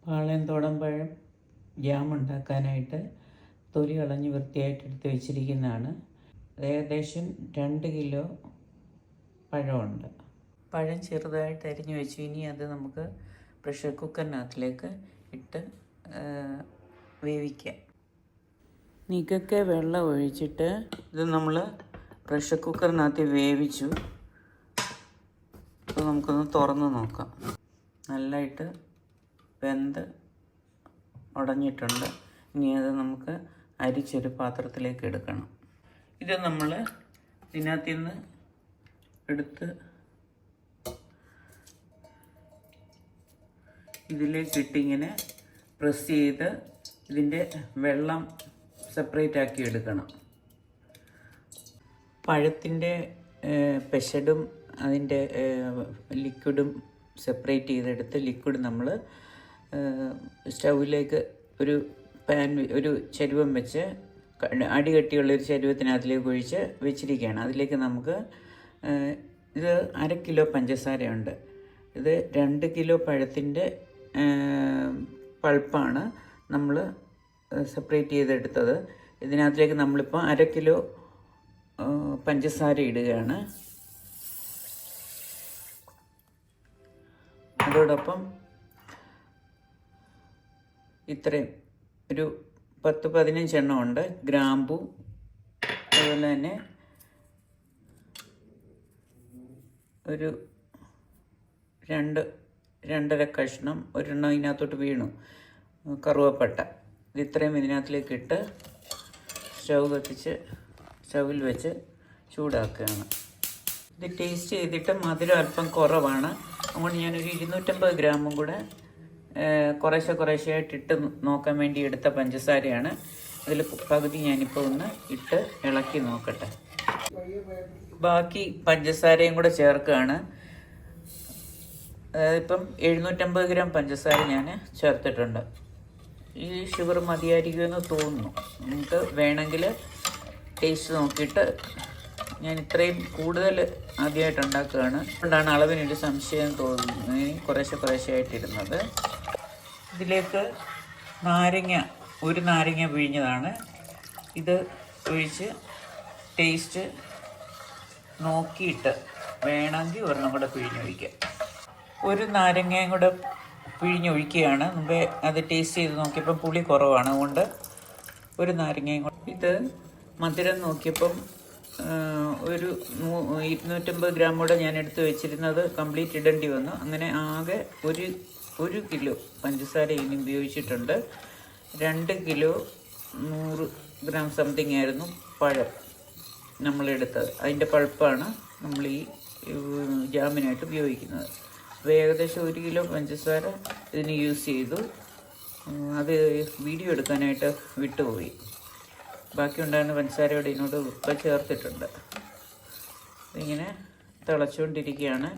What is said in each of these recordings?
പാളയംതോടൻ പഴം ജാം ഉണ്ടാക്കാനായിട്ട് തൊലി കളഞ്ഞ് വൃത്തിയായിട്ട് എടുത്ത് വെച്ചിരിക്കുന്നതാണ്. ഏകദേശം 2 കിലോ പഴമുണ്ട്. പഴം ചെറുതായിട്ട് അരിഞ്ഞു വെച്ചു. ഇനി അത് നമുക്ക് പ്രഷർ കുക്കറിനകത്തിലേക്ക് ഇട്ട് വേവിക്കാം. നികക്കെ വെള്ളം ഒഴിച്ചിട്ട് ഇത് നമ്മൾ പ്രഷർ കുക്കറിനകത്ത് വേവിച്ചു. അപ്പോൾ നമുക്കൊന്ന് തുറന്ന് നോക്കാം. നല്ലതായിട്ട് വെന്ത് ഉടഞ്ഞിട്ടുണ്ട്. ഇനി അത് നമുക്ക് അരിച്ചൊരു പാത്രത്തിലേക്ക് എടുക്കണം. ഇത് നമ്മൾ ഇതിനകത്ത് നിന്ന് എടുത്ത് ഇതിലേക്കിട്ടിങ്ങനെ പ്രസ് ചെയ്ത് ഇതിൻ്റെ വെള്ളം സെപ്പറേറ്റ് ആക്കി എടുക്കണം. പഴത്തിൻ്റെ പെഷഡും അതിൻ്റെ ലിക്വിഡും സെപ്പറേറ്റ് ചെയ്തെടുത്ത് ലിക്വിഡ് നമ്മൾ സ്റ്റൗവിലേക്ക് ഒരു ചരുവം വെച്ച് അടികട്ടിയുള്ളൊരു ചരുവത്തിനകത്തിലേക്ക് ഒഴിച്ച് വെച്ചിരിക്കുകയാണ്. അതിലേക്ക് നമുക്ക് ഇത് 1/2 കിലോ പഞ്ചസാരയുണ്ട്. ഇത് 2 കിലോ പഴത്തിൻ്റെ പൾപ്പാണ് നമ്മൾ സെപ്പറേറ്റ് ചെയ്തെടുത്തത്. ഇതിനകത്തിലേക്ക് നമ്മളിപ്പോൾ 1/2 കിലോ പഞ്ചസാര ഇടുകയാണ്. അതോടൊപ്പം ഇത്രയും ഒരു 10-15 എണ്ണം ഉണ്ട് ഗ്രാമ്പു. അതുപോലെ തന്നെ ഒരു 2-2.5 കഷ്ണം ഒരെണ്ണം ഇതിനകത്തോട്ട് വീണു കറുവപ്പട്ട. ഇത്രയും ഇതിനകത്തിലേക്ക് ഇട്ട് സ്റ്റൗ കത്തിച്ച് സ്റ്റൗവിൽ വെച്ച് ചൂടാക്കുകയാണ്. ഇത് ടേസ്റ്റ് ചെയ്തിട്ട് മധുരം അല്പം കുറവാണ്. അതുകൊണ്ട് ഞാനൊരു 250 ഗ്രാമും കൂടെ കുറേശ്ശെ ഇട്ട് നോക്കാൻ വേണ്ടി എടുത്ത പഞ്ചസാരയാണ്. അതിൽ പകുതി ഞാനിപ്പോൾ ഒന്ന് ഇട്ട് ഇളക്കി നോക്കട്ടെ. ബാക്കി പഞ്ചസാരയും കൂടെ ചേർക്കുകയാണ്. ഇപ്പം 750 ഗ്രാം പഞ്ചസാര ഞാൻ ചേർത്തിട്ടുണ്ട്. ഈ ഷുഗർ മതിയായിരിക്കുമെന്ന് തോന്നുന്നു. നമുക്ക് വേണമെങ്കിൽ ടേസ്റ്റ് നോക്കിയിട്ട്, ഞാൻ ഇത്രയും കൂടുതൽ ആദ്യമായിട്ട് ഉണ്ടാക്കുകയാണ്. അതുകൊണ്ടാണ് അളവിനൊരു സംശയം തോന്നുന്നത്. കുറേശ്ശെ ആയിട്ടിരുന്നത്. ഇതിലേക്ക് ഒരു നാരങ്ങ പിഴിഞ്ഞതാണ്. ഇത് ഒഴിച്ച് ടേസ്റ്റ് നോക്കിയിട്ട് വേണമെങ്കിൽ ഒരെണ്ണം കൂടെ പിഴിഞ്ഞൊഴിക്കാം. ഒരു നാരങ്ങയും കൂടെ പിഴിഞ്ഞൊഴിക്കുകയാണ്. മുമ്പേ അത് ടേസ്റ്റ് ചെയ്ത് നോക്കിയപ്പം പുളി കുറവാണ്. അതുകൊണ്ട് ഒരു നാരങ്ങയും കൂടെ. ഇത് മധുരം നോക്കിയപ്പം ഒരു 250 ഗ്രാം കൂടെ ഞാൻ എടുത്ത് വെച്ചിരുന്നത് കംപ്ലീറ്റ് ഇടേണ്ടി വന്നു. അങ്ങനെ ആകെ ഒരു കിലോ പഞ്ചസാര ഇനി ഉപയോഗിച്ചിട്ടുണ്ട്. 2 കിലോ 100 ഗ്രാം സംതിങ് ആയിരുന്നു പഴം നമ്മളെടുത്തത്. അതിൻ്റെ പൾപ്പാണ് നമ്മൾ ഈ ജാമിനായിട്ട് ഉപയോഗിക്കുന്നത്. അപ്പോൾ ഏകദേശം 1 കിലോ പഞ്ചസാര ഇതിന് യൂസ് ചെയ്തു. അത് വീഡിയോ എടുക്കാനായിട്ട് വിട്ടുപോയി. ബാക്കിയുണ്ടായിരുന്ന പഞ്ചസാരയോടെ ഇതിനോട് ഉപ്പ് ചേർത്തിട്ടുണ്ട്. ഇങ്ങനെ തിളച്ചുകൊണ്ടിരിക്കുകയാണ്.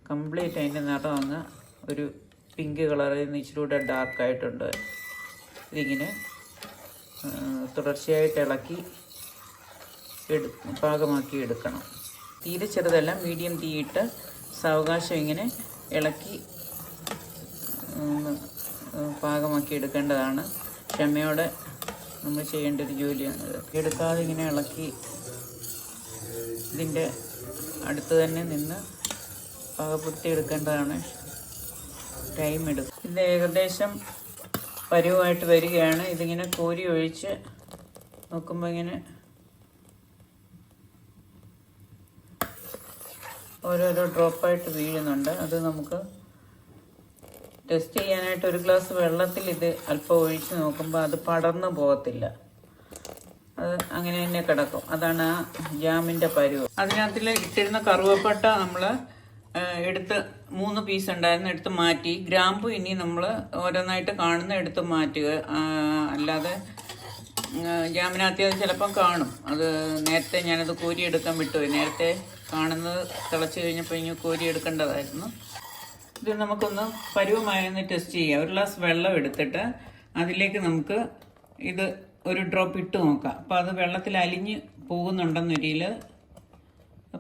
കംപ്ലീറ്റ് അതിൻ്റെ നിറം അങ്ങ് ഒരു പിങ്ക് കളറിൽ നിന്ന് ഇച്ചിരി കൂടെ ഡാർക്കായിട്ടുണ്ട്. ഇതിങ്ങനെ തുടർച്ചയായിട്ട് ഇളക്കി പാകമാക്കി എടുക്കണം. തീരെ ചെറുതല്ല, മീഡിയം തീയിട്ട് സാവകാശം ഇങ്ങനെ ഇളക്കി പാകമാക്കി എടുക്കേണ്ടതാണ്. ക്ഷമയോടെ നമ്മൾ ചെയ്യേണ്ട ഒരു ജോലിയാണിത്. എടുക്കാതെ ഇങ്ങനെ ഇളക്കി ഇതിൻ്റെ അടുത്ത് തന്നെ നിന്ന് പാകപ്പെടുത്തി എടുക്കേണ്ടതാണ്. ടൈം എടുക്കും. ഇത് ഏകദേശം പരുവമായിട്ട് വരികയാണ്. ഇതിങ്ങനെ കോരി ഒഴിച്ച് നോക്കുമ്പോൾ ഇങ്ങനെ ഓരോരോ ഡ്രോപ്പായിട്ട് വീഴുന്നുണ്ട്. അത് നമുക്ക് ടെസ്റ്റ് ചെയ്യാനായിട്ട് ഒരു ഗ്ലാസ് വെള്ളത്തിൽ ഇത് അല്പം ഒഴിച്ച് നോക്കുമ്പോൾ അത് പടർന്നു പോകത്തില്ല. അത് അങ്ങനെ തന്നെ കിടക്കും. അതാണ് ആ ജാമിൻ്റെ പരുവ്. അതിനകത്തിൽ ഇട്ടിരുന്ന കറുവപ്പട്ട നമ്മൾ എടുത്ത് 3 പീസ് ഉണ്ടായിരുന്നു, എടുത്ത് മാറ്റി. ഗ്രാമ്പു ഇനി നമ്മൾ ഓരോന്നായിട്ട് കാണുന്ന എടുത്ത് മാറ്റുക. അല്ലാതെ ജാമിനകത്ത് അത് ചിലപ്പം കാണും. അത് നേരത്തെ ഞാനത് കോരിയെടുക്കാൻ വിട്ടുപോയി. നേരത്തെ കാണുന്നത് തിളച്ച് കഴിഞ്ഞപ്പോൾ ഇനി കോരിയെടുക്കേണ്ടതായിരുന്നു. ഇത് നമുക്കൊന്ന് പരുവമായെന്ന് ടെസ്റ്റ് ചെയ്യാം. ഒരു ഗ്ലാസ് വെള്ളം എടുത്തിട്ട് അതിലേക്ക് നമുക്ക് ഇത് ഒരു ഡ്രോപ്പ് ഇട്ട് നോക്കാം. അപ്പോൾ അത് വെള്ളത്തിൽ അലിഞ്ഞ് പോകുന്നുണ്ടെന്നൊരിയിൽ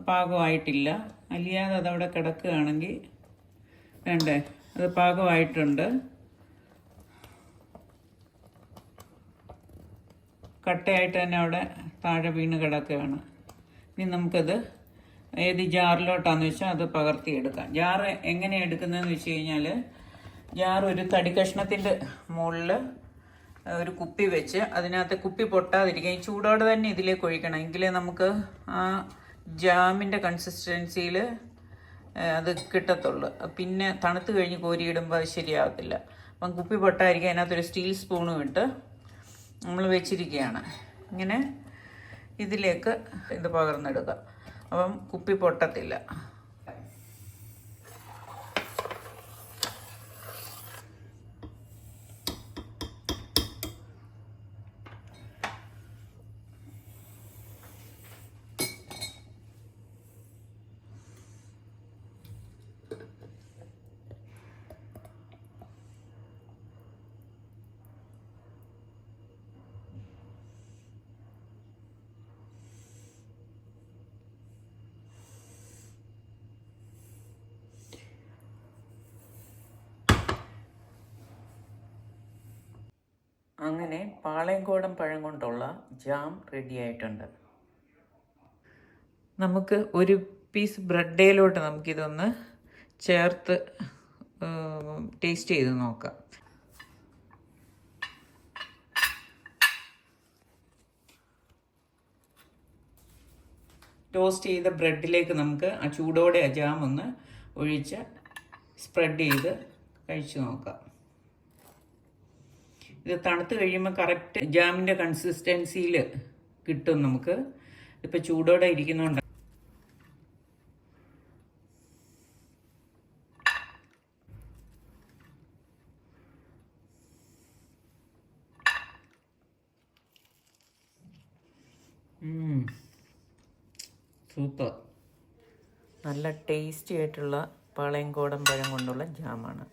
പാകമായിട്ടില്ല. അലിയാതെ അതവിടെ കിടക്കുകയാണെങ്കിൽ വേണ്ടേ, അത് പാകമായിട്ടുണ്ട്. കട്ടയായിട്ട് തന്നെ അവിടെ താഴെ വീണ് കിടക്കുകയാണ്. ഇനി നമുക്കത് ഏത് ജാറിലോട്ടാന്ന് വെച്ചാൽ അത് പകർത്തിയെടുക്കാം. ജാറ് എങ്ങനെയാണ് എടുക്കുന്നതെന്ന് വെച്ച് കഴിഞ്ഞാൽ, ജാർ ഒരു തടി കഷ്ണത്തിൻ്റെ മുകളിൽ ഒരു കുപ്പി വെച്ച് അതിനകത്ത് കുപ്പി പൊട്ടാതിരിക്കാൻ ഈ ചൂടോടെ തന്നെ ഇതിലേക്ക് ഒഴിക്കണം. എങ്കിലേ നമുക്ക് ആ ജാമിൻ്റെ കൺസിസ്റ്റൻസിയിൽ അത് കിട്ടത്തുള്ളൂ. പിന്നെ തണുത്ത് കഴിഞ്ഞ് കോരിയിടുമ്പോൾ അത് ശരിയാകത്തില്ല. അപ്പം കുപ്പി പൊട്ടാതിരിക്കാൻ അതിനകത്തൊരു സ്റ്റീൽ സ്പൂണും ഇട്ട് നമ്മൾ വെച്ചിരിക്കുകയാണ്. ഇങ്ങനെ ഇതിലേക്ക് ഇത് പകർന്നെടുക്കുക. അപ്പം കുപ്പി പൊട്ടത്തില്ല. അങ്ങനെ പാളയംകോടൻ പഴം കൊണ്ടുള്ള ജാം റെഡി ആയിട്ടുണ്ട്. നമുക്ക് ഒരു പീസ് ബ്രെഡിലോട്ട് നമുക്കിതൊന്ന് ചേർത്ത് ടേസ്റ്റ് ചെയ്ത് നോക്കാം. ടോസ്റ്റ് ചെയ്ത ബ്രെഡിലേക്ക് നമുക്ക് ആ ചൂടോടെ ആ ജാം ഒന്ന് ഒഴിച്ച് സ്പ്രെഡ് ചെയ്ത് കഴിച്ചു നോക്കാം. ഇത് തണുത്ത് കഴിയുമ്പോൾ കറക്റ്റ് ജാമിൻ്റെ കൺസിസ്റ്റൻസിയിൽ കിട്ടും നമുക്ക്. ഇപ്പോൾ ചൂടോടെ ഇരിക്കുന്നുണ്ട്. സൂപ്പർ. നല്ല ടേസ്റ്റി ആയിട്ടുള്ള പാളയംകോടൻ പഴം കൊണ്ടുള്ള ജാമാണ്.